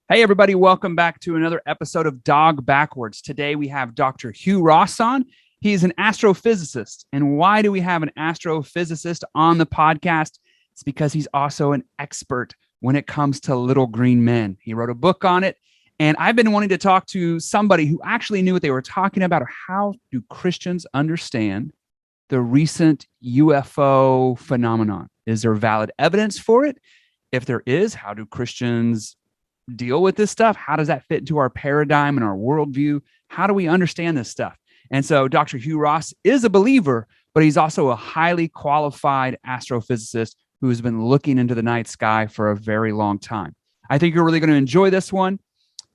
Hey, everybody, welcome back to another episode of Dog Backwards. Today we have Dr. Hugh Ross on. He's an astrophysicist. And why do we have an astrophysicist on the podcast? It's because he's also an expert when it comes to little green men. He wrote a book on it. And I've been wanting to talk to somebody who actually knew what they were talking about. How do Christians understand the recent UFO phenomenon? Is there valid evidence for it? If there is, how do Christians deal with this stuff? How does that fit into our paradigm and our worldview? How do we understand this stuff? And so Dr. Hugh Ross is a believer, but he's also a highly qualified astrophysicist who has been looking into the night sky for a very long time. I think you're really going to enjoy this one.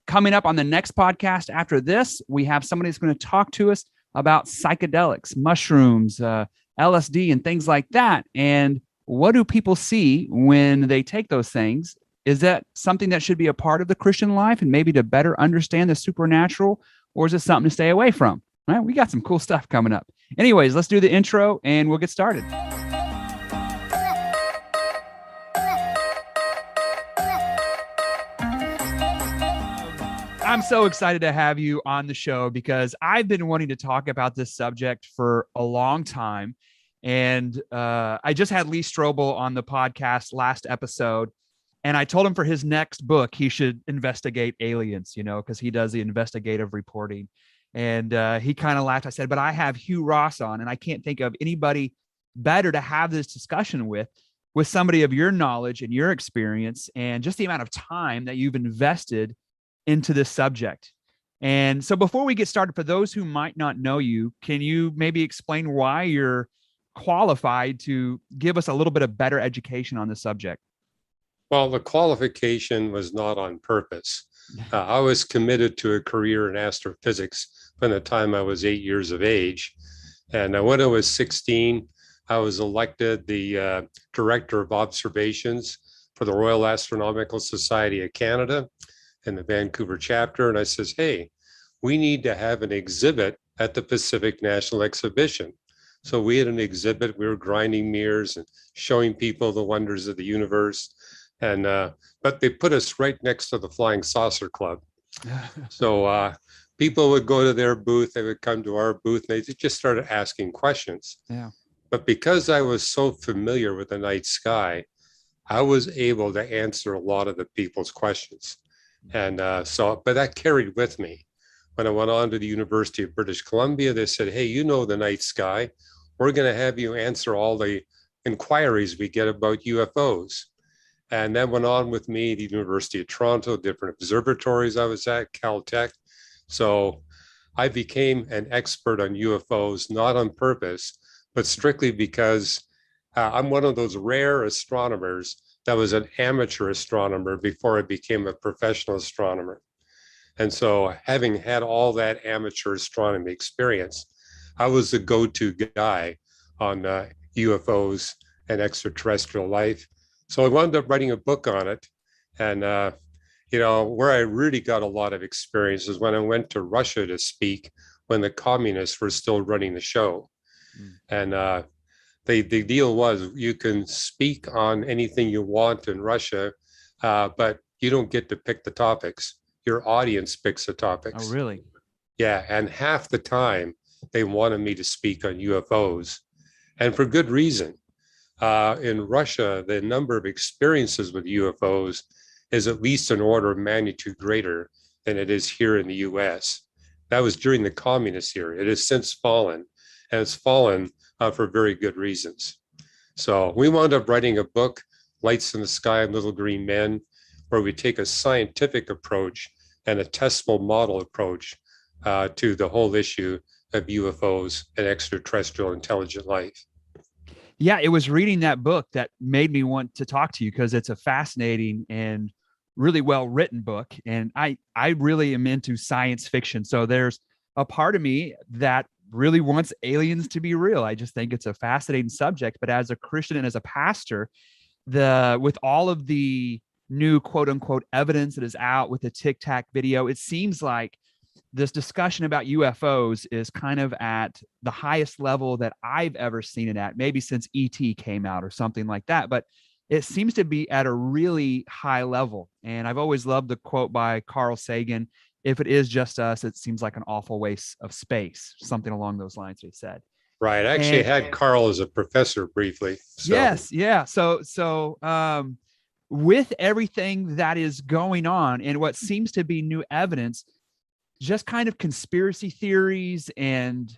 Coming up on the next podcast after this, we have somebody that's going to talk to us about psychedelics, mushrooms, LSD, and things like that. And what do people see when they take those things? Is that something that should be a part of the Christian life and maybe to better understand the supernatural, or is it something to stay away from? All right, we got some cool stuff coming up. Anyways, let's do the intro and we'll get started. I'm so excited to have you on the show because I've been wanting to talk about this subject for a long time. And I just had Lee Strobel on the podcast last episode. And I told him for his next book, he should investigate aliens, because he does the investigative reporting. And he kind of laughed. I said, but I have Hugh Ross on, and I can't think of anybody better to have this discussion with somebody of your knowledge and your experience and just the amount of time that you've invested into this subject. And so before we get started, for those who might not know you, can you maybe explain why you're qualified to give us a little bit of better education on this subject? Well, the qualification was not on purpose. I was committed to a career in astrophysics from the time I was 8 years of age. And when I was 16, I was elected the Director of Observations for the Royal Astronomical Society of Canada and the Vancouver chapter. And I says, hey, we need to have an exhibit at the Pacific National Exhibition. So we had an exhibit. We were grinding mirrors and showing people the wonders of the universe. And but they put us right next to the Flying Saucer Club. So people would go to their booth, they would come to our booth, and they just started asking questions. Yeah. But because I was so familiar with the night sky, I was able to answer a lot of the people's questions. And but that carried with me. When I went on to the University of British Columbia, they said, hey, you know the night sky. We're going to have you answer all the inquiries we get about UFOs. And then went on with me, the University of Toronto, different observatories I was at, Caltech. So I became an expert on UFOs, not on purpose, but strictly because I'm one of those rare astronomers that was an amateur astronomer before I became a professional astronomer. And so having had all that amateur astronomy experience, I was the go-to guy on UFOs and extraterrestrial life. So I wound up writing a book on it. And, where I really got a lot of experience is when I went to Russia to speak when the communists were still running the show. And the deal was you can speak on anything you want in Russia, but you don't get to pick the topics. Your audience picks the topics. Oh, really? Yeah. And half the time they wanted me to speak on UFOs, and for good reason. In Russia, the number of experiences with UFOs is at least an order of magnitude greater than it is here in the US. That was during the communist era. It has since fallen, and it's fallen for very good reasons. So we wound up writing a book, Lights in the Sky and Little Green Men, where we take a scientific approach and a testable model approach to the whole issue of UFOs and extraterrestrial intelligent life. Yeah, it was reading that book that made me want to talk to you because it's a fascinating and really well-written book. And I really am into science fiction. So there's a part of me that really wants aliens to be real. I just think it's a fascinating subject. But as a Christian and as a pastor, with all of the new quote unquote evidence that is out with the Tic Tac video, it seems like this discussion about UFOs is kind of at the highest level that I've ever seen it at, maybe since ET came out or something like that. But it seems to be at a really high level. And I've always loved the quote by Carl Sagan: if it is just us, it seems like an awful waste of space, something along those lines he said. Right. I actually And had Carl as a professor briefly. So yes, yeah. So with everything that is going on and what seems to be new evidence, just kind of conspiracy theories and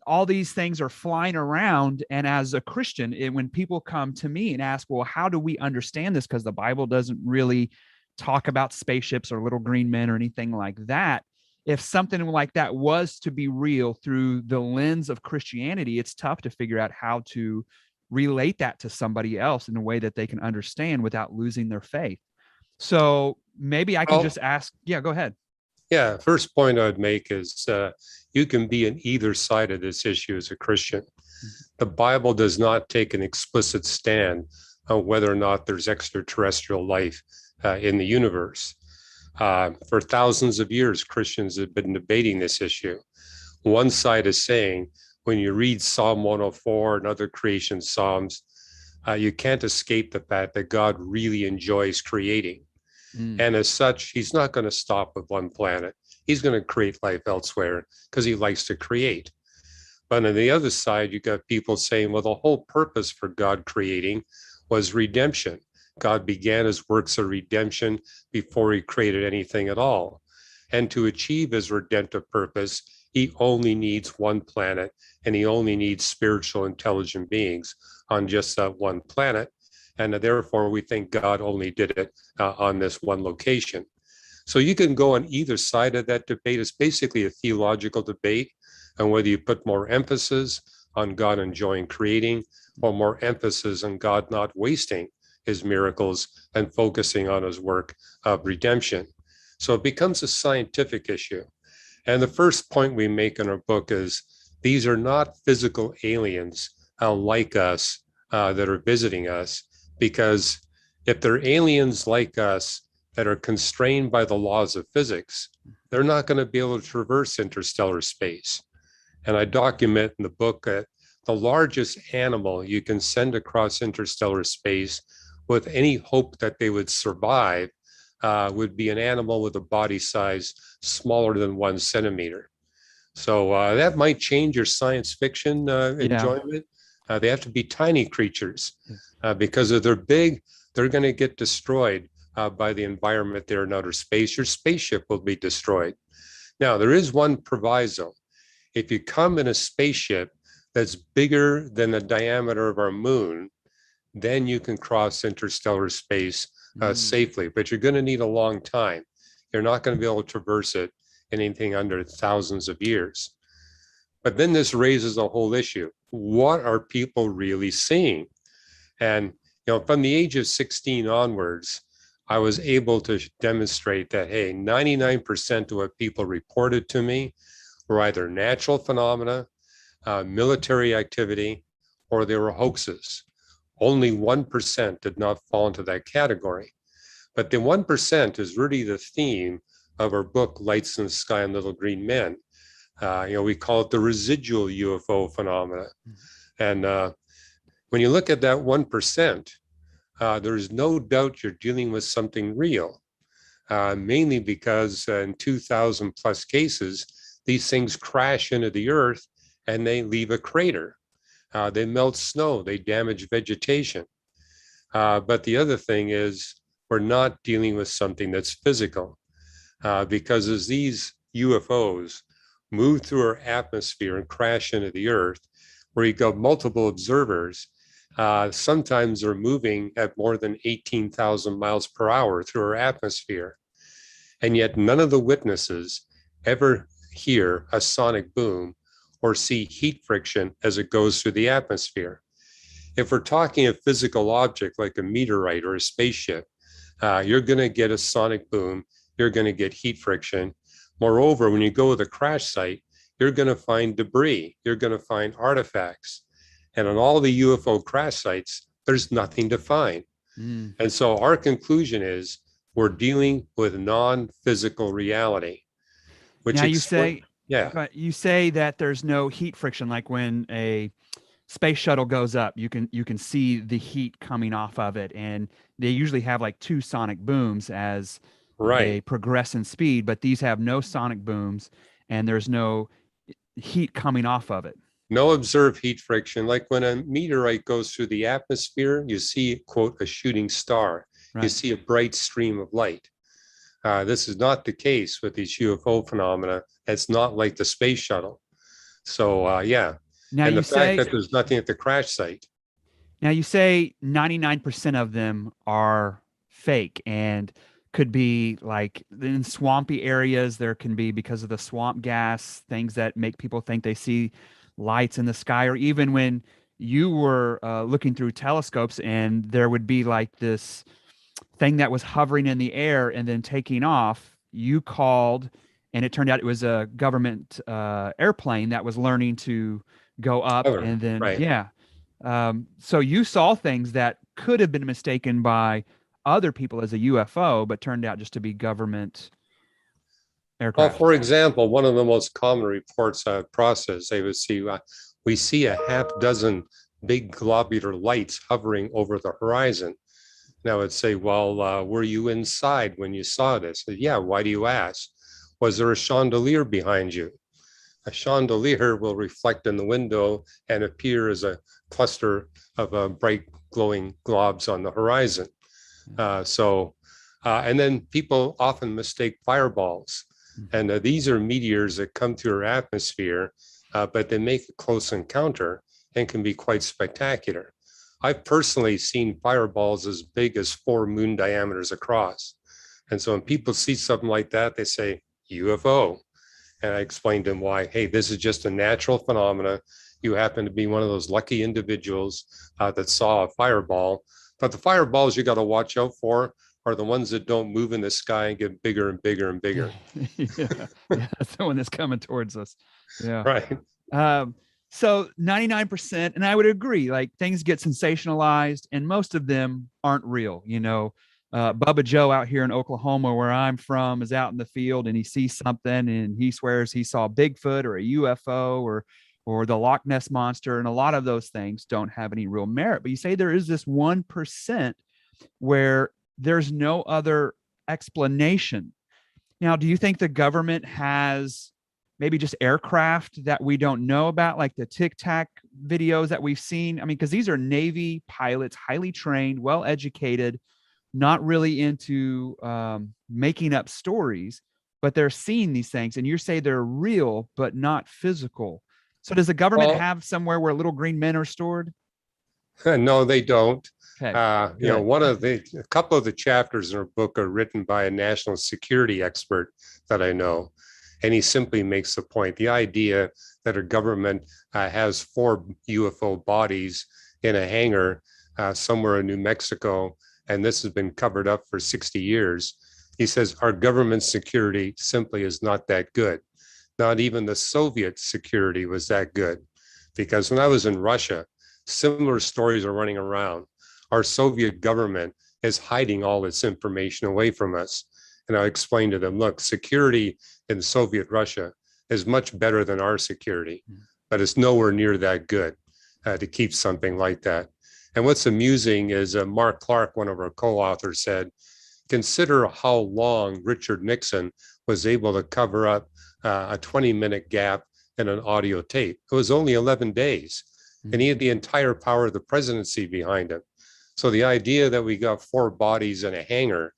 all these things are flying around. And as a Christian, when people come to me and ask, well, how do we understand this? Because the Bible doesn't really talk about spaceships or little green men or anything like that. If something like that was to be real through the lens of Christianity, it's tough to figure out how to relate that to somebody else in a way that they can understand without losing their faith. So maybe I can just ask, yeah, go ahead. yeah, first point I'd make is you can be on either side of this issue as a Christian. The Bible does not take an explicit stand on whether or not there's extraterrestrial life in the universe. For thousands of years, Christians have been debating this issue. One side is saying, when you read Psalm 104 and other creation psalms, you can't escape the fact that God really enjoys creating. And as such, he's not going to stop with one planet. He's going to create life elsewhere because he likes to create. But on the other side, you got people saying, well, the whole purpose for God creating was redemption. God began his works of redemption before he created anything at all. And to achieve his redemptive purpose, he only needs one planet, and he only needs spiritual intelligent beings on just that one planet. And therefore, we think God only did it on this one location. So you can go on either side of that debate. It's basically a theological debate on whether you put more emphasis on God enjoying creating or more emphasis on God not wasting his miracles and focusing on his work of redemption. So it becomes a scientific issue. And the first point we make in our book is these are not physical aliens like us that are visiting us, because if they're aliens like us that are constrained by the laws of physics, they're not going to be able to traverse interstellar space. And I document in the book that the largest animal you can send across interstellar space with any hope that they would survive would be an animal with a body size smaller than 1 centimeter. So that might change your science fiction enjoyment. They have to be tiny creatures because if they're big, they're going to get destroyed by the environment there in outer space. Your spaceship will be destroyed. Now, there is one proviso. If you come in a spaceship that's bigger than the diameter of our moon, then you can cross interstellar space safely. But you're going to need a long time. You're not going to be able to traverse it in anything under thousands of years. But then this raises a whole issue. What are people really seeing? And from the age of 16 onwards, I was able to demonstrate that, hey, 99% of what people reported to me were either natural phenomena, military activity, or they were hoaxes. Only 1% did not fall into that category. But the 1% is really the theme of our book, Lights in the Sky and Little Green Men. We call it the residual UFO phenomena. And when you look at that 1%, there's no doubt you're dealing with something real, mainly because in 2,000 plus cases, these things crash into the earth and they leave a crater. They melt snow, they damage vegetation. But the other thing is we're not dealing with something that's physical because as these UFOs move through our atmosphere and crash into the earth, where you got multiple observers, sometimes they're moving at more than 18,000 miles per hour through our atmosphere. And yet none of the witnesses ever hear a sonic boom or see heat friction as it goes through the atmosphere. If we're talking a physical object like a meteorite or a spaceship, you're going to get a sonic boom, you're going to get heat friction. Moreover, when you go to the crash site, you're going to find debris, you're going to find artifacts. And on all the UFO crash sites, there's nothing to find. And so our conclusion is we're dealing with non-physical reality. Which now you say that there's no heat friction, like when a space shuttle goes up, you can see the heat coming off of it, and they usually have like two sonic booms as they Right. progress in speed, but these have no sonic booms and there's no heat coming off of it. No observed heat friction. Like when a meteorite goes through the atmosphere, you see, quote, a shooting star. You Right. see a bright stream of light. This is not the case with these UFO phenomena. It's not like the space shuttle. So, yeah. Now And the you fact say that there's nothing at the crash site. now you say 99% of them are fake and could be like in swampy areas. There can be, because of the swamp gas, things that make people think they see lights in the sky, or even when you were looking through telescopes and there would be like this thing that was hovering in the air and then taking off. You called, and it turned out it was a government airplane that was learning to go up, However, and then right. yeah. So you saw things that could have been mistaken by other people as a UFO, but turned out just to be government Well, aircraft. for example, one of the most common reports I've processed, they would see, we see a half dozen big globular lights hovering over the horizon. And I would say, well, were you inside when you saw this? I said, yeah, why do you ask? Was there a chandelier behind you? A chandelier will reflect in the window and appear as a cluster of bright glowing globs on the horizon. And then people often mistake fireballs. And these are meteors that come through our atmosphere, but they make a close encounter and can be quite spectacular. I've personally seen fireballs as big as 4 moon diameters across. And so when people see something like that, they say UFO. And I explained to them why, hey, this is just a natural phenomena. You happen to be one of those lucky individuals that saw a fireball. But the fireballs you got to watch out for are the ones that don't move in the sky and get bigger and bigger and bigger. Yeah, yeah, that's the one that's coming towards us. Yeah. Right. So 99%, and I would agree, like things get sensationalized and most of them aren't real. Bubba Joe out here in Oklahoma, where I'm from, is out in the field and he sees something and he swears he saw Bigfoot or a UFO or the Loch Ness monster. And a lot of those things don't have any real merit. But you say there is this 1% where there's no other explanation. Now, do you think the government has maybe just aircraft that we don't know about, like the Tic Tac videos that we've seen? I mean, because these are Navy pilots, highly trained, well educated, not really into making up stories, but they're seeing these things. And you say they're real, but not physical. So does the government Well, have somewhere where little green men are stored? no, they don't. Okay, You know, good. a couple of the chapters in our book are written by a national security expert that I know. And he simply makes the point, the idea that a government has 4 UFO bodies in a hangar somewhere in New Mexico, and this has been covered up for 60 years. He says our government security simply is not that good. Not even the Soviet security was that good. Because when I was in Russia, similar stories are running around. Our Soviet government is hiding all its information away from us. And I explained to them, look, security in Soviet Russia is much better than our security, but it's nowhere near that good to keep something like that. And what's amusing is Mark Clark, one of our co-authors, said, consider how long Richard Nixon was able to cover up a 20-minute gap in an audio tape. It was only 11 days, and he had the entire power of the presidency behind him. So the idea that we got 4 bodies in a hangar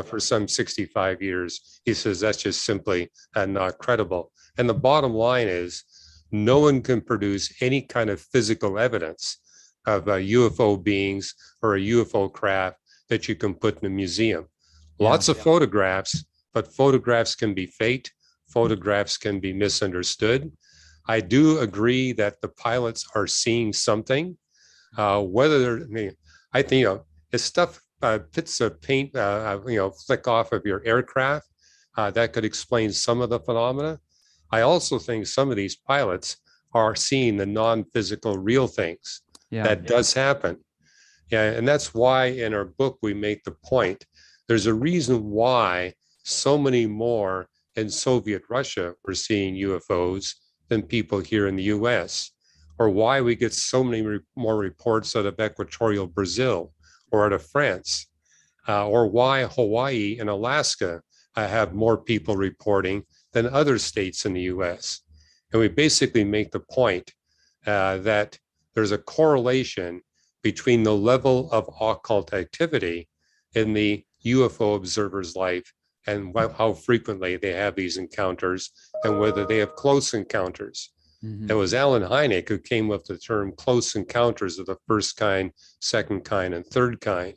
for some 65 years, he says that's just simply not credible. And the bottom line is no one can produce any kind of physical evidence of UFO beings or a UFO craft that you can put in a museum. Lots of photographs, but photographs can be faked. Photographs can be misunderstood. I do agree that the pilots are seeing something. Whether they're, I think, if stuff bits of paint, flick off of your aircraft, that could explain some of the phenomena. I also think some of these pilots are seeing the non-physical real things. That does happen. Yeah, and that's why in our book we make the point. There's a reason why so many more in Soviet Russia were seeing UFOs than people here in the US. or why we get so many more reports out of equatorial Brazil or out of France, or why Hawaii and Alaska have more people reporting than other states in the US. And we basically make the point that there's a correlation between the level of occult activity in the UFO observer's life and how frequently they have these encounters and whether they have close encounters. It was Alan Hynek who came up with the term close encounters of the first kind, second kind, and third kind.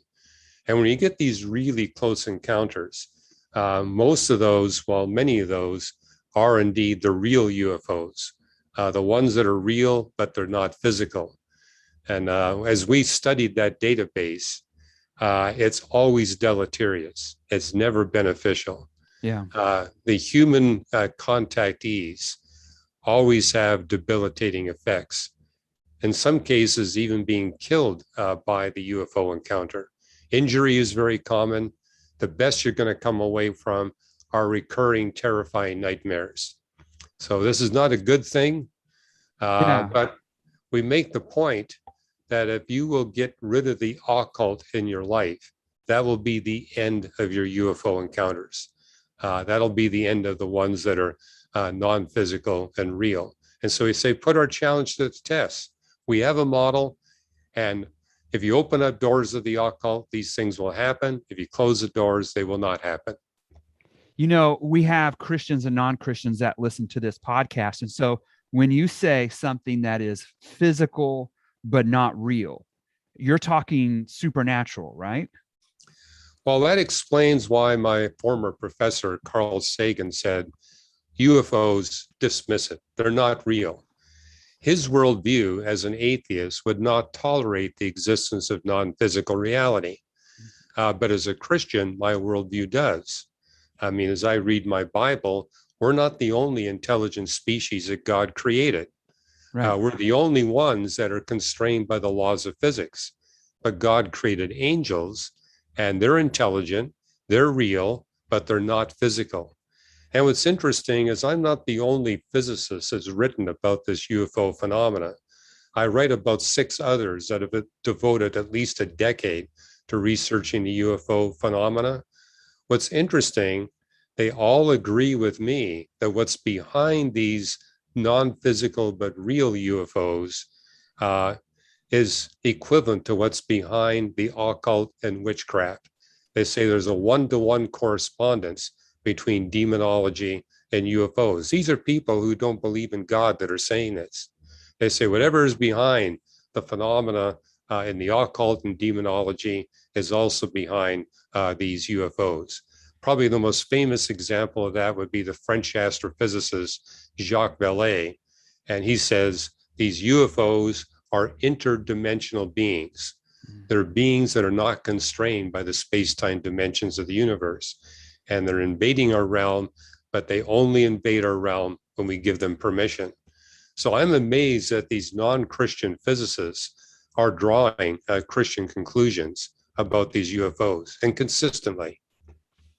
And when you get these really close encounters, most of those, well, many of those are indeed the real UFOs, the ones that are real, but they're not physical. And as we studied that database, it's always deleterious. It's never beneficial. Yeah. The human contactees always have debilitating effects. In some cases, even being killed by the UFO encounter. Injury is very common. The best you're going to come away from are recurring, terrifying nightmares. So this is not a good thing, but we make the point that if you will get rid of the occult in your life, that will be the end of your UFO encounters. That'll be the end of the ones that are non-physical and real. And so we say, put our challenge to the test. We have a model, and if you open up doors of the occult, these things will happen. If you close the doors, they will not happen. You know, we have Christians and non-Christians that listen to this podcast. And so when you say something that is physical but not real, you're talking supernatural, right? Well, that explains why my former professor, Carl Sagan, said UFOs, dismiss it. They're not real. His worldview as an atheist would not tolerate the existence of non-physical reality. But as a Christian, my worldview does. I mean, as I read my Bible, we're not the only intelligent species that God created. Right. We're the only ones that are constrained by the laws of physics. But God created angels, and they're intelligent, they're real, but they're not physical. And what's interesting is I'm not the only physicist that's written about this UFO phenomena. I write about 6 others that have devoted at least a decade to researching the UFO phenomena. What's interesting, they all agree with me that what's behind these non-physical but real UFOs is equivalent to what's behind the occult and witchcraft. They say there's a 1-to-1 correspondence between demonology and UFOs. These are people who don't believe in God that are saying this. They say whatever is behind the phenomena in the occult and demonology is also behind these UFOs. Probably the most famous example of that would be the French astrophysicist Jacques Vallée. And he says these UFOs are interdimensional beings. They're beings that are not constrained by the space-time dimensions of the universe. And they're invading our realm, but they only invade our realm when we give them permission. So I'm amazed that these non-Christian physicists are drawing Christian conclusions about these UFOs, and consistently.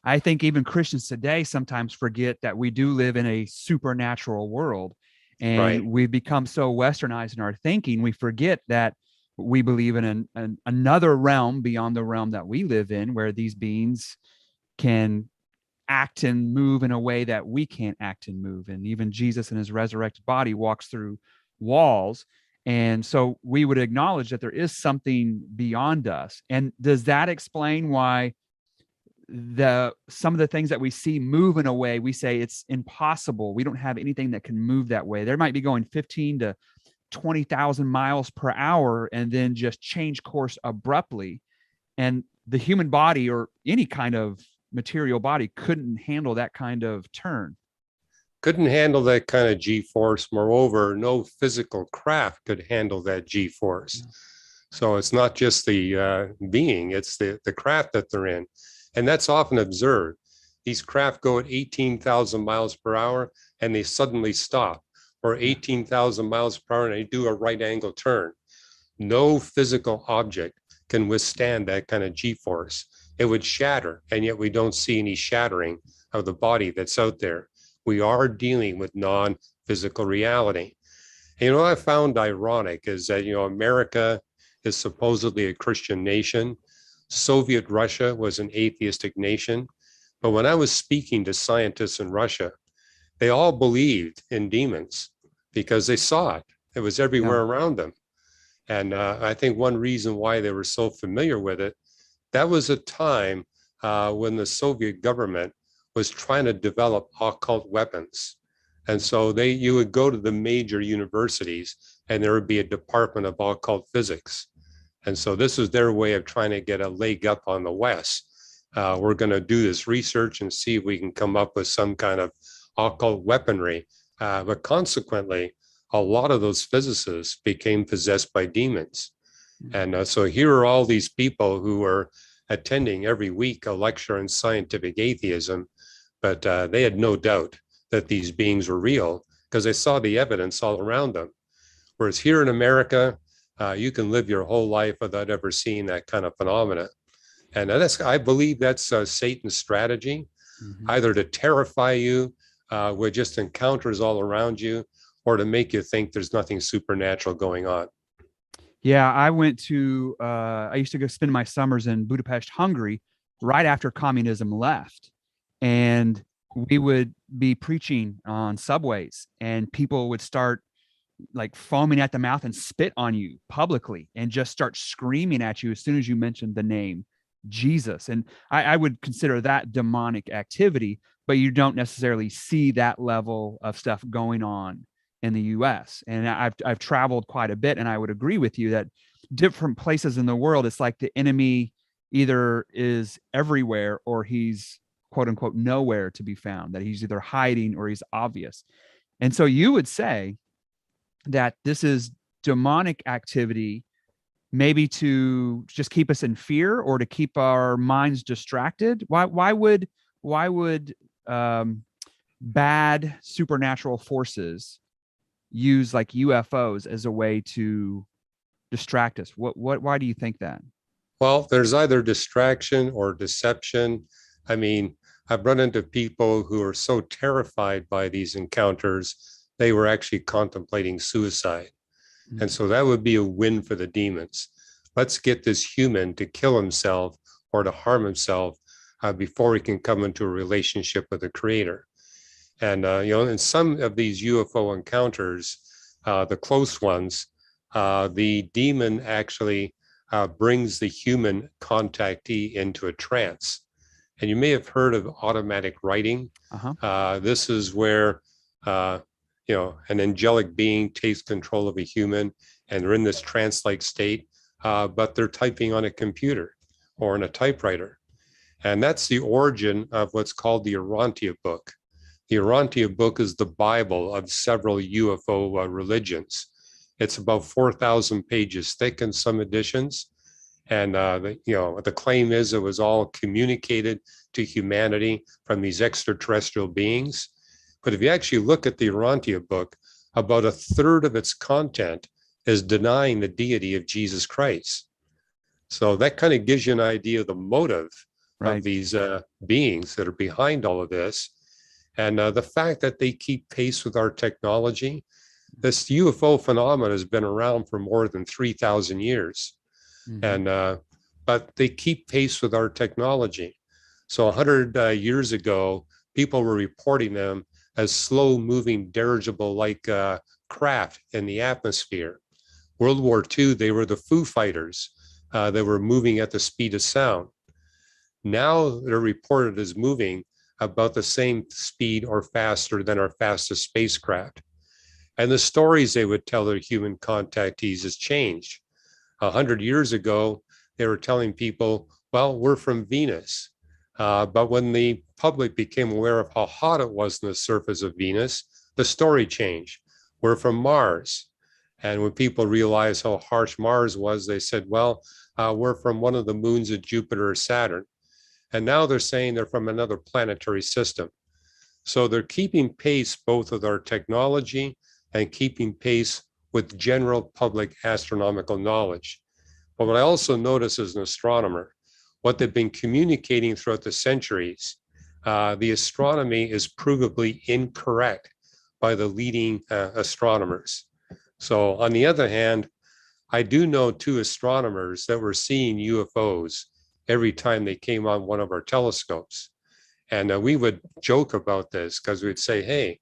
I think even Christians today sometimes forget that we do live in a supernatural world, and we've become so westernized in our thinking, we forget that we believe in another realm beyond the realm that we live in, where these beings can act and move in a way that we can't act and move. And even Jesus in his resurrected body walks through walls. And so we would acknowledge that there is something beyond us. And does that explain why some of the things that we see move in a way we say it's impossible? We don't have anything that can move that way. There might be going 15 to 20,000 miles per hour and then just change course abruptly. And the human body or any kind of material body couldn't handle that kind of turn. Couldn't handle that kind of G-force. Moreover, no physical craft could handle that G-force. Yeah. So it's not just the being, it's the craft that they're in. And that's often observed. These craft go at 18,000 miles per hour and they suddenly stop, or 18,000 miles per hour and they do a right angle turn. No physical object can withstand that kind of G-force. It would shatter, and yet we don't see any shattering of the body that's out there. We are dealing with non-physical reality. I found ironic is that, America is supposedly a Christian nation. Soviet Russia was an atheistic nation. But when I was speaking to scientists in Russia, they all believed in demons because they saw it. It was Yeah. everywhere around them. And I think one reason why they were so familiar with it, that was a time when the Soviet government was trying to develop occult weapons. And so you would go to the major universities and there would be a department of occult physics. And so this was their way of trying to get a leg up on the West. We're going to do this research and see if we can come up with some kind of occult weaponry. But consequently, a lot of those physicists became possessed by demons. And so here are all these people who were attending every week a lecture on scientific atheism, but they had no doubt that these beings were real because they saw the evidence all around them. Whereas here in America, you can live your whole life without ever seeing that kind of phenomena. And I believe that's Satan's strategy, either to terrify you with just encounters all around you, or to make you think there's nothing supernatural going on. Yeah, I used to go spend my summers in Budapest, Hungary, right after communism left. And we would be preaching on subways and people would start like foaming at the mouth and spit on you publicly and just start screaming at you as soon as you mentioned the name Jesus. And I would consider that demonic activity, but you don't necessarily see that level of stuff going on in the US. And I've traveled quite a bit, and I would agree with you that different places in the world, it's like the enemy either is everywhere or he's quote unquote nowhere to be found, that he's either hiding or he's obvious. And so you would say that this is demonic activity, maybe to just keep us in fear or to keep our minds distracted. Why would bad supernatural forces use like UFOs as a way to distract us? Why do you think that? Well, there's either distraction or deception. I mean, I've run into people who are so terrified by these encounters, they were actually contemplating suicide. And so that would be a win for the demons. Let's get this human to kill himself or to harm himself before he can come into a relationship with the creator. And, in some of these UFO encounters, the close ones, the demon actually brings the human contactee into a trance. And you may have heard of automatic writing. This is where, an angelic being takes control of a human and they're in this trance-like state, but they're typing on a computer or in a typewriter. And that's the origin of what's called the Urantia book. The Urantia book is the Bible of several UFO religions. It's about 4,000 pages thick in some editions. And, the claim is it was all communicated to humanity from these extraterrestrial beings. But if you actually look at the Urantia book, about a third of its content is denying the deity of Jesus Christ. So that kind of gives you an idea of the motive of these beings that are behind all of this. And the fact that they keep pace with our technology, this UFO phenomenon has been around for more than 3,000 years. But they keep pace with our technology. So 100 years ago, people were reporting them as slow-moving dirigible-like craft in the atmosphere. World War II, they were the Foo Fighters. They were moving at the speed of sound. Now they're reported as moving about the same speed or faster than our fastest spacecraft. And the stories they would tell their human contactees has changed. 100 years ago, they were telling people, well, we're from Venus. But when the public became aware of how hot it was on the surface of Venus, the story changed. We're from Mars. And when people realized how harsh Mars was, they said, well, we're from one of the moons of Jupiter or Saturn. And now they're saying they're from another planetary system. So they're keeping pace both with our technology and keeping pace with general public astronomical knowledge. But what I also notice as an astronomer, what they've been communicating throughout the centuries, the astronomy is provably incorrect by the leading astronomers. So on the other hand, I do know two astronomers that were seeing UFOs every time they came on one of our telescopes. And we would joke about this because we'd say, hey,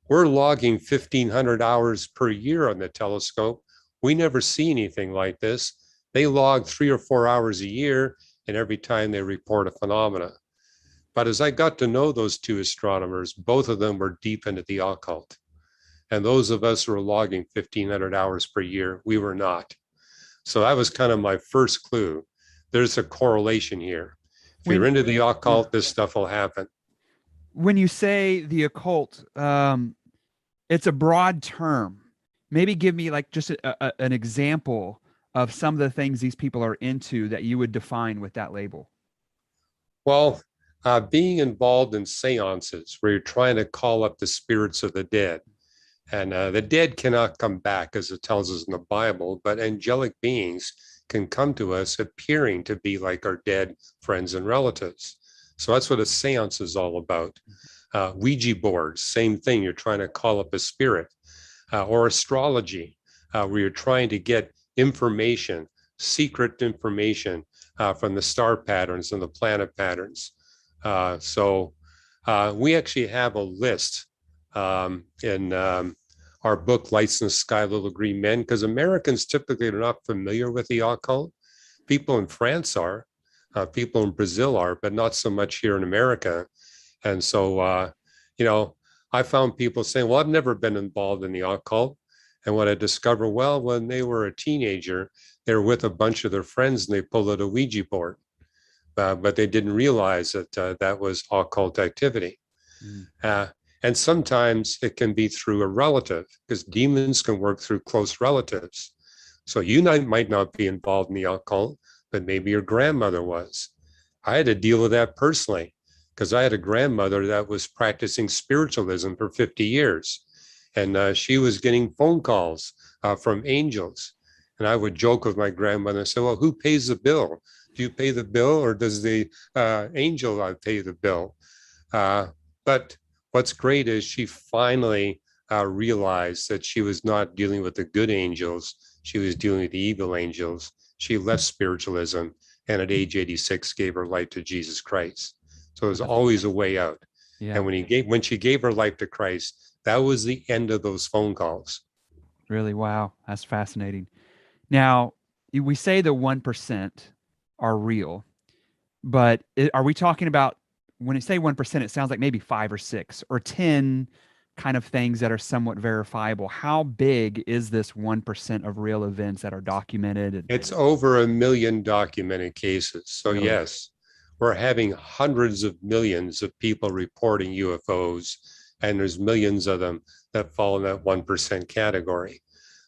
we're logging 1,500 hours per year on the telescope. We never see anything like this. They log 3 or 4 hours a year, and every time they report a phenomena. But as I got to know those two astronomers, both of them were deep into the occult. And those of us who were logging 1,500 hours per year, we were not. So that was kind of my first clue. There's a correlation here. If you're into the occult, this stuff will happen. When you say the occult, it's a broad term. Maybe give me like just an example of some of the things these people are into that you would define with that label. Well, being involved in seances where you're trying to call up the spirits of the dead. And the dead cannot come back, as it tells us in the Bible, but angelic beings can come to us appearing to be like our dead friends and relatives. So that's what a seance is all about. Ouija boards, same thing. You're trying to call up a spirit. Or astrology, where you're trying to get information, secret information from the star patterns and the planet patterns. So we actually have a list in our book, Lights in the Sky, Little Green Men, because Americans typically are not familiar with the occult. People in France are, people in Brazil are, but not so much here in America. And so, I found people saying, well, I've never been involved in the occult. And what I discovered, well, when they were a teenager, they were with a bunch of their friends and they pulled out a Ouija board. But they didn't realize that that was occult activity. And sometimes it can be through a relative, because demons can work through close relatives. So you might not be involved in the occult, but maybe your grandmother was. I had to deal with that personally, because I had a grandmother that was practicing spiritualism for 50 years. And she was getting phone calls from angels. And I would joke with my grandmother and say, well, who pays the bill? Do you pay the bill, or does the angel pay the bill? But what's great is she finally realized that she was not dealing with the good angels. She was dealing with the evil angels. She left spiritualism, and at age 86 gave her life to Jesus Christ. So there's always a way out. Yeah. And when she gave her life to Christ, that was the end of those phone calls. Really? Wow. That's fascinating. Now, we say the 1% are real, but are we talking about, when you say 1%, it sounds like maybe 5 or 6 or 10 kind of things that are somewhat verifiable. How big is this 1% of real events that are documented? It's over 1 million documented cases. So really? Yes, we're having hundreds of millions of people reporting UFOs, and there's millions of them that fall in that 1% category.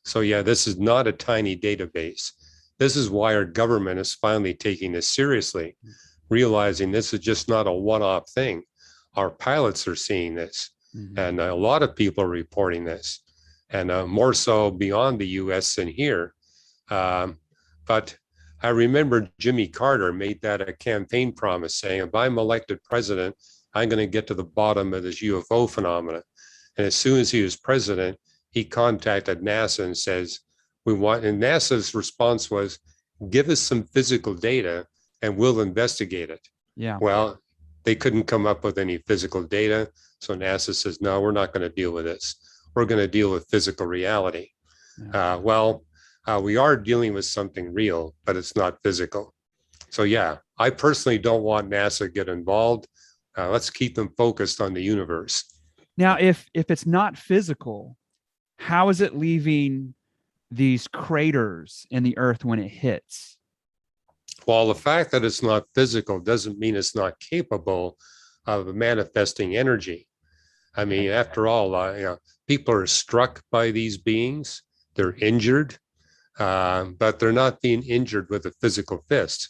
So yeah, this is not a tiny database. This is why our government is finally taking this seriously, realizing this is just not a one-off thing. Our pilots are seeing this, and a lot of people are reporting this, and more so beyond the US than here. But I remember Jimmy Carter made that a campaign promise, saying, if I'm elected president, I'm going to get to the bottom of this UFO phenomena. And as soon as he was president, he contacted NASA and says, and NASA's response was, give us some physical data and we'll investigate it. Yeah. Well, they couldn't come up with any physical data. So NASA says, no, we're not going to deal with this. We're going to deal with physical reality. Yeah. We are dealing with something real, but it's not physical. So yeah, I personally don't want NASA to get involved. Let's keep them focused on the universe. Now, if it's not physical, how is it leaving these craters in the earth when it hits? Well, the fact that it's not physical doesn't mean it's not capable of manifesting energy. I mean, after all, people are struck by these beings. They're injured, but they're not being injured with a physical fist.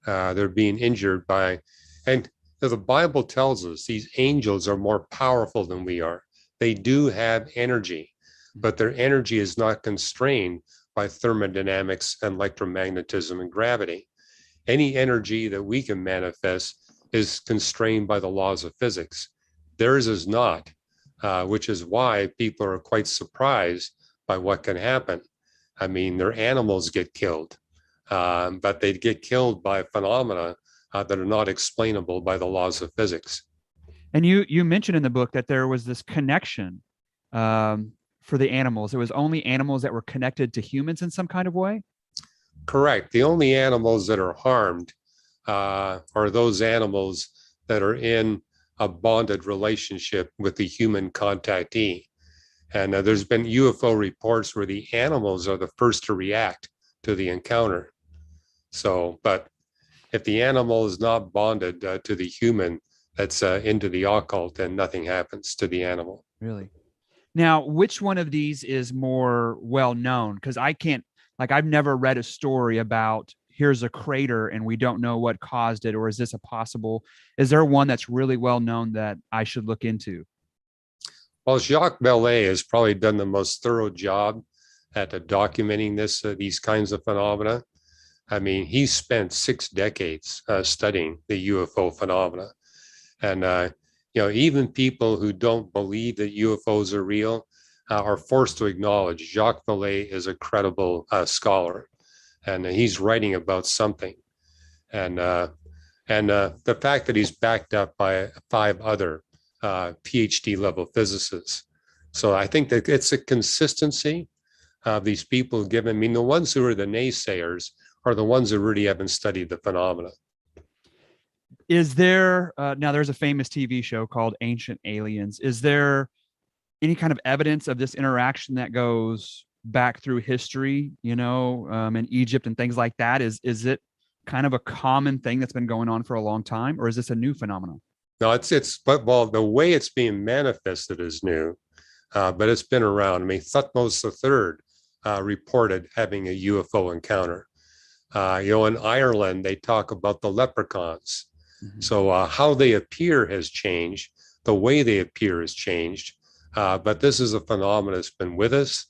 They're being injured by, and the Bible tells us these angels are more powerful than we are. They do have energy, but their energy is not constrained by thermodynamics and electromagnetism and gravity. Any energy that we can manifest is constrained by the laws of physics. Theirs is not, which is why people are quite surprised by what can happen. I mean, their animals get killed, but they get killed by phenomena that are not explainable by the laws of physics. And you mentioned in the book that there was this connection for the animals. It was only animals that were connected to humans in some kind of way. Correct. The only animals that are harmed are those animals that are in a bonded relationship with the human contactee. And there's been UFO reports where the animals are the first to react to the encounter. So, but if the animal is not bonded to the human that's into the occult, then nothing happens to the animal. Really? Now, which one of these is more well known? Because I can't, like, I've never read a story about here's a crater and we don't know what caused it, or is this a possible? Is there one that's really well known that I should look into? Well, Jacques Vallée has probably done the most thorough job at documenting these kinds of phenomena. I mean, he spent 6 decades studying the UFO phenomena. And, even people who don't believe that UFOs are real are forced to acknowledge Jacques Vallée is a credible scholar, and he's writing about something. And the fact that he's backed up by 5 other PhD level physicists. So I think that it's a consistency of these people given. I mean, the ones who are the naysayers are the ones who really haven't studied the phenomena. Is there now there's a famous TV show called Ancient Aliens. Is there any kind of evidence of this interaction that goes back through history, in Egypt and things like that? Is it kind of a common thing that's been going on for a long time, or is this a new phenomenon? No, but the way it's being manifested is new, but it's been around. I mean, Thutmose III reported having a UFO encounter. In Ireland, they talk about the leprechauns. Mm-hmm. So how they appear has changed. The way they appear has changed. But this is a phenomenon that's been with us.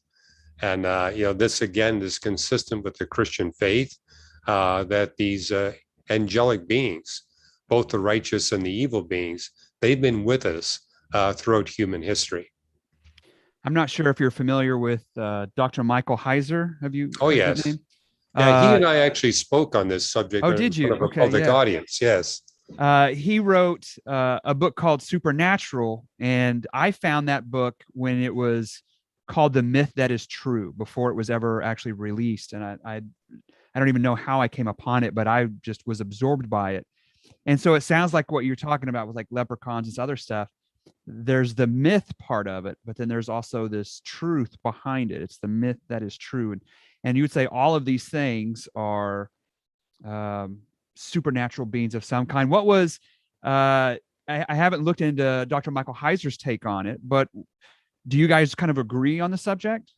And, this, again, is consistent with the Christian faith that these angelic beings, both the righteous and the evil beings, they've been with us throughout human history. I'm not sure if you're familiar with Dr. Michael Heiser. Have you? Oh, yes. That name? Yeah, he and I actually spoke on this subject in front of a public audience. Yes. He wrote a book called Supernatural, and I found that book when it was called The Myth That Is True, before it was ever actually released. And I don't even know how I came upon it, but I just was absorbed by it. And so it sounds like what you're talking about with like leprechauns and this other stuff. There's the myth part of it, but then there's also this truth behind it. It's the myth that is true. And you would say all of these things are supernatural beings of some kind. What was, I haven't looked into Dr. Michael Heiser's take on it, but do you guys kind of agree on the subject?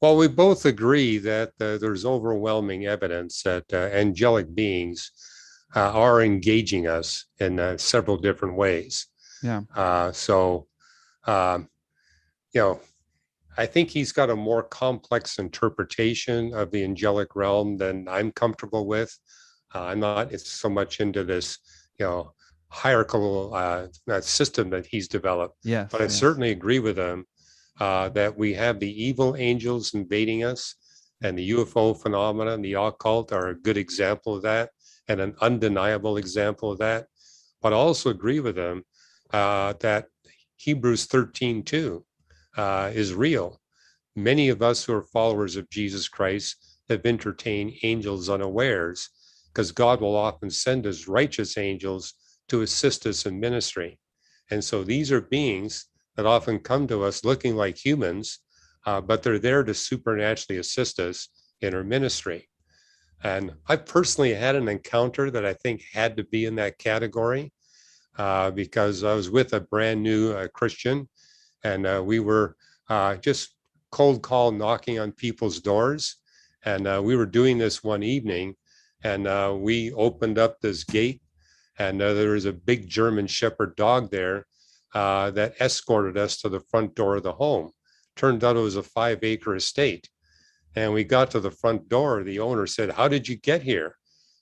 Well, we both agree that there's overwhelming evidence that angelic beings are engaging us in several different ways. Yeah. I think he's got a more complex interpretation of the angelic realm than I'm comfortable with. I'm not so much into this, hierarchical system that he's developed. Yes, but I certainly agree with him that we have the evil angels invading us, and the UFO phenomena and the occult are a good example of that, and an undeniable example of that. But I also agree with him that Hebrews 13:2 is real. Many of us who are followers of Jesus Christ have entertained angels unawares, because God will often send us righteous angels to assist us in ministry. And so these are beings that often come to us looking like humans, but they're there to supernaturally assist us in our ministry. And I personally had an encounter that I think had to be in that category because I was with a brand new Christian, and we were just cold call knocking on people's doors. And we were doing this one evening, and we opened up this gate, and there was a big German Shepherd dog there that escorted us to the front door of the home. Turned out it was a 5-acre estate. And we got to the front door. The owner said, "How did you get here?"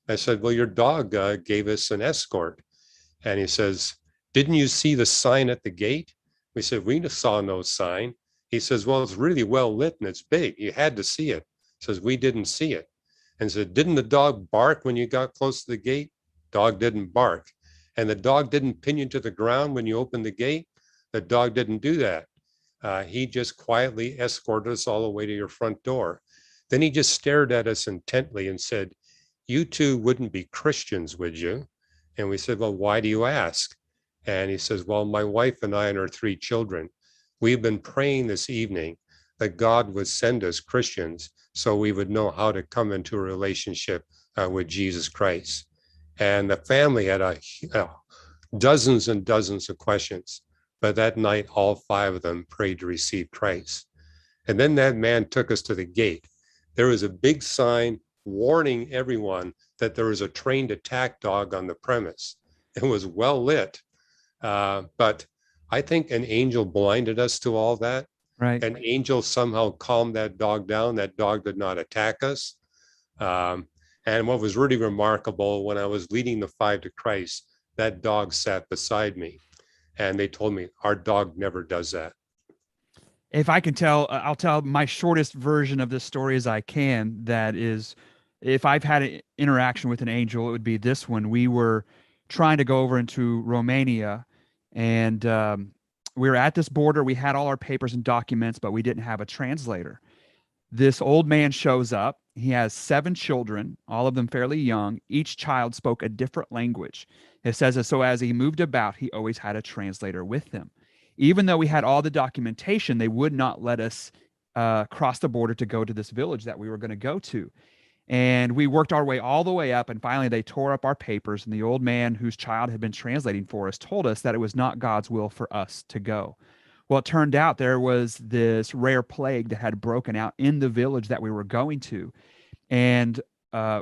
I said, "Well, your dog gave us an escort." And he says, "Didn't you see the sign at the gate?" We said, "We saw no sign." He says, well, it's really well lit and it's big. You had to see it. He says, we didn't see it. And said, didn't the dog bark when you got close to the gate? Dog didn't bark. And the dog didn't pin you to the ground when you opened the gate? The dog didn't do that. He just quietly escorted us all the way to your front door. Then he just stared at us intently and said, you two wouldn't be Christians, would you? And we said, well, why do you ask? And he says, well, my wife and I and our 3 children, we've been praying this evening that God would send us Christians so we would know how to come into a relationship with Jesus Christ. And the family had dozens and dozens of questions. But that night, all 5 of them prayed to receive Christ. And then that man took us to the gate. There was a big sign warning everyone that there was a trained attack dog on the premise. It was well lit. But I think an angel blinded us to all that. Right. An angel somehow calmed that dog down. That dog did not attack us. And what was really remarkable, when I was leading the 5 to Christ, that dog sat beside me. And they told me, our dog never does that. If I can tell, I'll tell my shortest version of this story as I can. That is, if I've had an interaction with an angel, it would be this one. We were trying to go over into Romania, and we were at this border. We had all our papers and documents, but we didn't have a translator. This old man shows up. He has 7 children, all of them fairly young. Each child spoke a different language. It says, so as he moved about, he always had a translator with him. Even though we had all the documentation, they would not let us cross the border to go to this village that we were going to go to. And we worked our way all the way up, and finally they tore up our papers, and the old man whose child had been translating for us told us that it was not God's will for us to go. Well, it turned out there was this rare plague that had broken out in the village that we were going to. And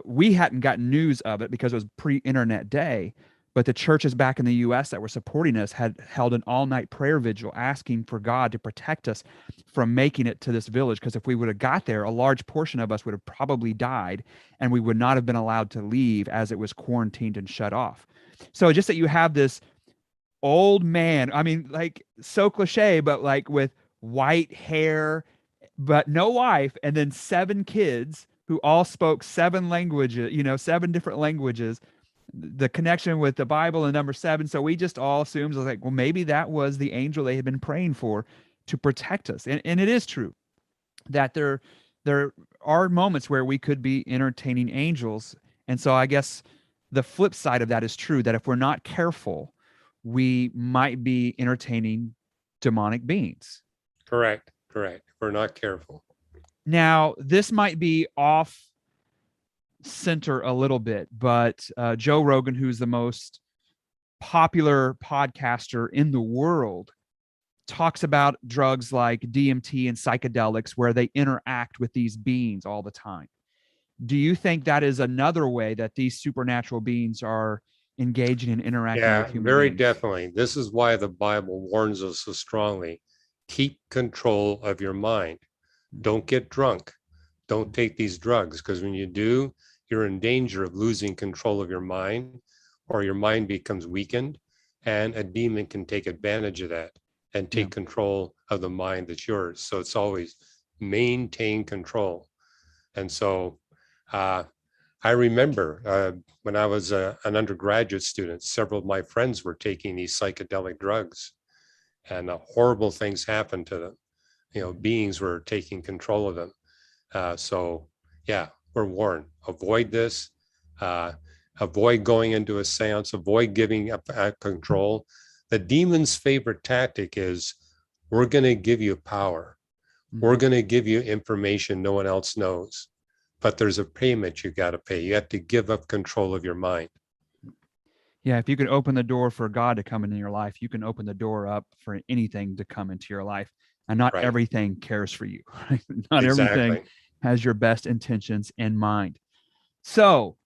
we hadn't gotten news of it because it was pre-internet day. But the churches back in the U.S. that were supporting us had held an all-night prayer vigil asking for God to protect us from making it to this village. Because if we would have got there, a large portion of us would have probably died, and we would not have been allowed to leave as it was quarantined and shut off. So just that you have this old man, I mean, like, so cliche, but like with white hair, but no wife, and then 7 kids who all spoke 7 languages, 7 different languages, the connection with the Bible and number 7. So we just all assumed, like, well, maybe that was the angel they had been praying for to protect us. And it is true that there are moments where we could be entertaining angels. And so I guess the flip side of that is true, that if we're not careful, we might be entertaining demonic beings. Correct. If we're not careful. Now, this might be off center a little bit, but Joe Rogan, who's the most popular podcaster in the world, talks about drugs like DMT and psychedelics where they interact with these beings all the time. Do you think that is another way that these supernatural beings are engaging and interacting with human very beings? Definitely. This is why the Bible warns us so strongly. Keep control of your mind. Don't get drunk. Don't take these drugs, because when you do, you're in danger of losing control of your mind, or your mind becomes weakened, and a demon can take advantage of that and take control of the mind that's yours. So it's always maintain control. And so I remember when I was an undergraduate student, several of my friends were taking these psychedelic drugs, and horrible things happened to them. Beings were taking control of them. So we're warned. Avoid this. Avoid going into a seance. Avoid giving up control. The demon's favorite tactic is, we're going to give you power. We're going to give you information no one else knows. But there's a payment you got to pay. You have to give up control of your mind. Yeah, if you can open the door for God to come into your life, you can open the door up for anything to come into your life. And not everything cares for you. Not everything has your best intentions in mind. So,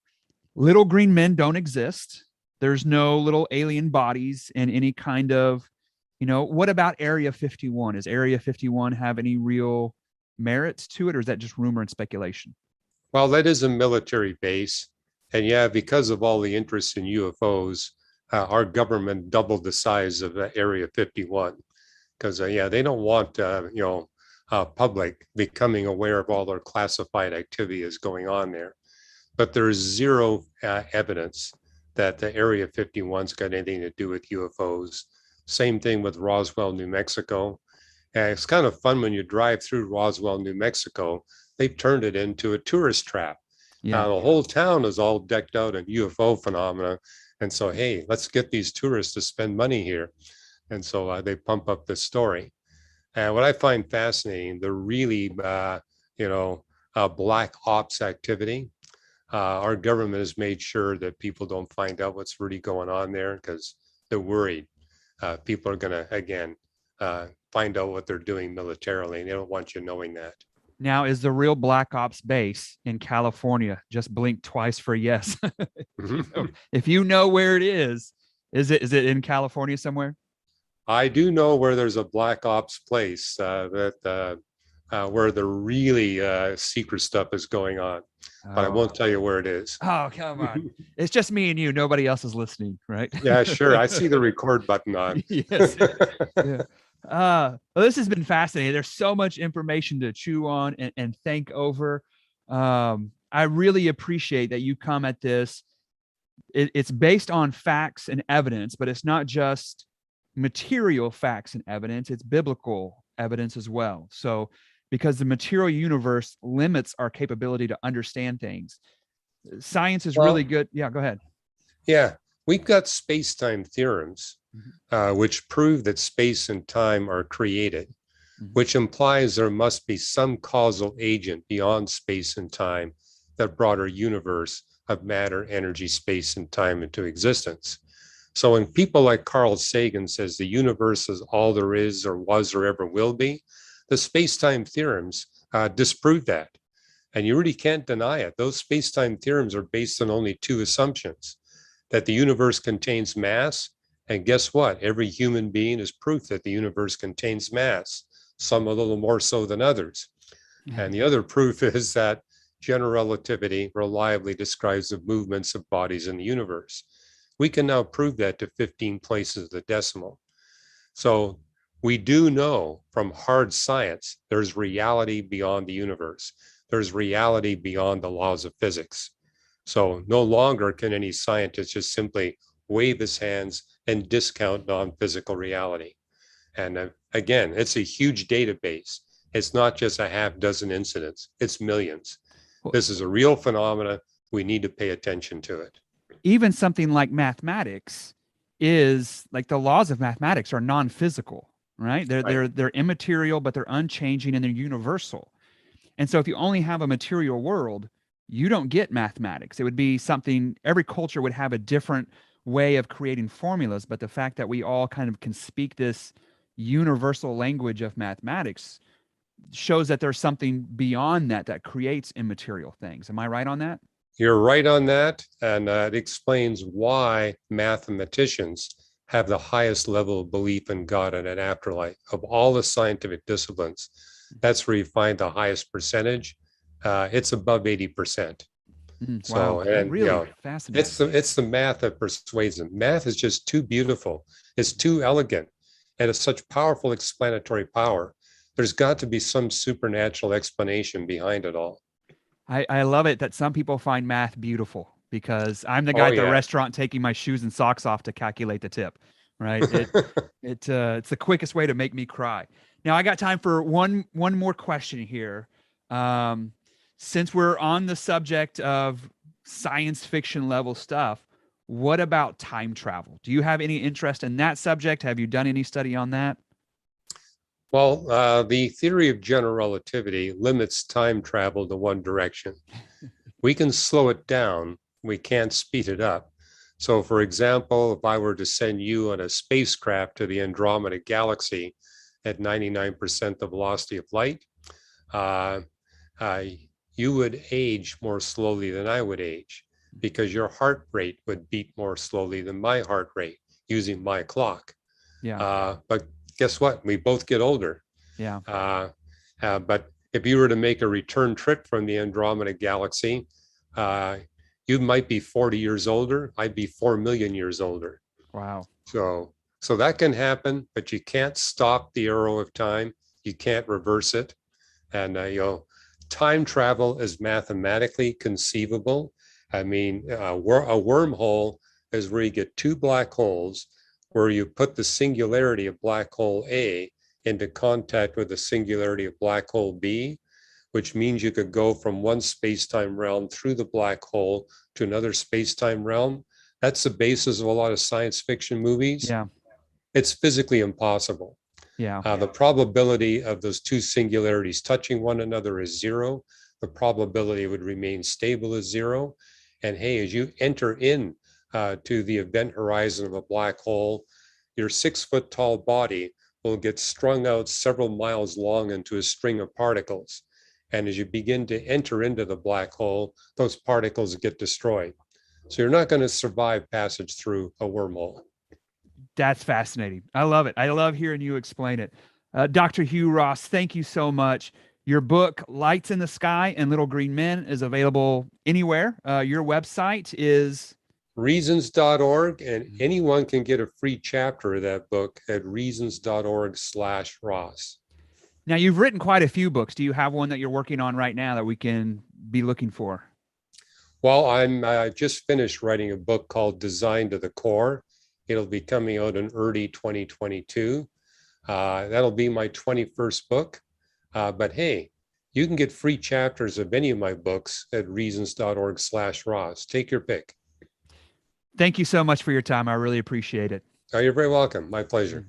little green men don't exist. There's no little alien bodies in any kind of, what about Area 51? Does Area 51 have any real merits to it, or is that just rumor and speculation? Well, that is a military base. And because of all the interest in UFOs, our government doubled the size of Area 51. Because, they don't want, public becoming aware of all their classified activity is going on there. But there's zero evidence that the Area 51's got anything to do with UFOs. Same thing with Roswell, New Mexico. It's kind of fun when you drive through Roswell, New Mexico. They've turned it into a tourist trap. Yeah. The whole town is all decked out in UFO phenomena. And so, hey, let's get these tourists to spend money here. And so they pump up the story. And what I find fascinating, the really, black ops activity, our government has made sure that people don't find out what's really going on there because they're worried. People are going to, again, find out what they're doing militarily, and they don't want you knowing that. Now, is the real Black Ops base in California? Just blink twice for yes. If you know where it is it in California somewhere? I do know where there's a Black Ops place where the really secret stuff is going on, but I won't tell you where it is. Oh, come on. It's just me and you. Nobody else is listening, right? Yeah, sure. I see the record button on. Yes. Yeah. Well, this has been fascinating. There's so much information to chew on and think over. I really appreciate that you come at this. It's based on facts and evidence, but it's not just material facts and evidence. It's biblical evidence as well. So, because the material universe limits our capability to understand things, science is really good. Yeah, go ahead. Yeah, we've got space-time theorems, which prove that space and time are created, which implies there must be some causal agent beyond space and time that brought our universe of matter, energy, space, and time into existence. So when people like Carl Sagan says the universe is all there is or was or ever will be, the space-time theorems disprove that. And you really can't deny it. Those space-time theorems are based on only two assumptions: that the universe contains mass, and guess what? Every human being is proof that the universe contains mass, some a little more so than others. And the other proof is that general relativity reliably describes the movements of bodies in the universe. We can now prove that to 15 places of the decimal. So we do know from hard science, there's reality beyond the universe. There's reality beyond the laws of physics. So no longer can any scientist just simply wave his hands and discount non-physical reality. And again, it's a huge database. It's not just a half dozen incidents, it's millions. This is a real phenomena. We need to pay attention to it. Even something like mathematics is like the laws of mathematics are non-physical, right? They're immaterial, but they're unchanging and they're universal. And so if you only have a material world, you don't get mathematics. It would be something, every culture would have a different way of creating formulas, but the fact that we all kind of can speak this universal language of mathematics shows that there's something beyond that creates immaterial things. Am I right on that? You're right on that. And it explains why mathematicians have the highest level of belief in God and an afterlife. Of all the scientific disciplines, that's where you find the highest percentage. It's above 80%. Wow, and really fascinating. It's the math that persuades them. Math is just too beautiful. It's too elegant, and it's such powerful explanatory power. There's got to be some supernatural explanation behind it all. I love it that some people find math beautiful, because I'm the guy at the restaurant taking my shoes and socks off to calculate the tip, right? It's the quickest way to make me cry. Now I got time for one more question here. Since we're on the subject of science fiction level stuff, what about time travel? Do you have any interest in that subject? Have you done any study on that? Well, the theory of general relativity limits time travel to one direction. We can slow it down. We can't speed it up. So, for example, if I were to send you on a spacecraft to the Andromeda Galaxy at 99% the velocity of light, you would age more slowly than I would age, because your heart rate would beat more slowly than my heart rate using my clock. Yeah. But guess what? We both get older. Yeah. But if you were to make a return trip from the Andromeda Galaxy, you might be 40 years older. I'd be 4 million years older. Wow. So that can happen, but you can't stop the arrow of time. You can't reverse it. And, time travel is mathematically conceivable. I mean, a wormhole is where you get two black holes, where you put the singularity of black hole A into contact with the singularity of black hole B, which means you could go from one space-time realm through the black hole to another space-time realm. That's the basis of a lot of science fiction movies. Yeah. It's physically impossible. Yeah. The probability of those two singularities touching one another is zero. The probability would remain stable as zero. And hey, as you enter in to the event horizon of a black hole, your 6-foot tall body will get strung out several miles long into a string of particles. And as you begin to enter into the black hole, those particles get destroyed. So you're not going to survive passage through a wormhole. That's fascinating. I love it. I love hearing you explain it. Dr. Hugh Ross, thank you so much. Your book, Lights in the Sky and Little Green Men, is available anywhere. Your website is reasons.org, and anyone can get a free chapter of that book at reasons.org/Ross. Now, you've written quite a few books. Do you have one that you're working on right now that we can be looking for? Well, I just finished writing a book called Design to the Core. It'll be coming out in early 2022. That'll be my 21st book. But hey, you can get free chapters of any of my books at reasons.org/Ross. Take your pick. Thank you so much for your time. I really appreciate it. Oh, you're very welcome. My pleasure.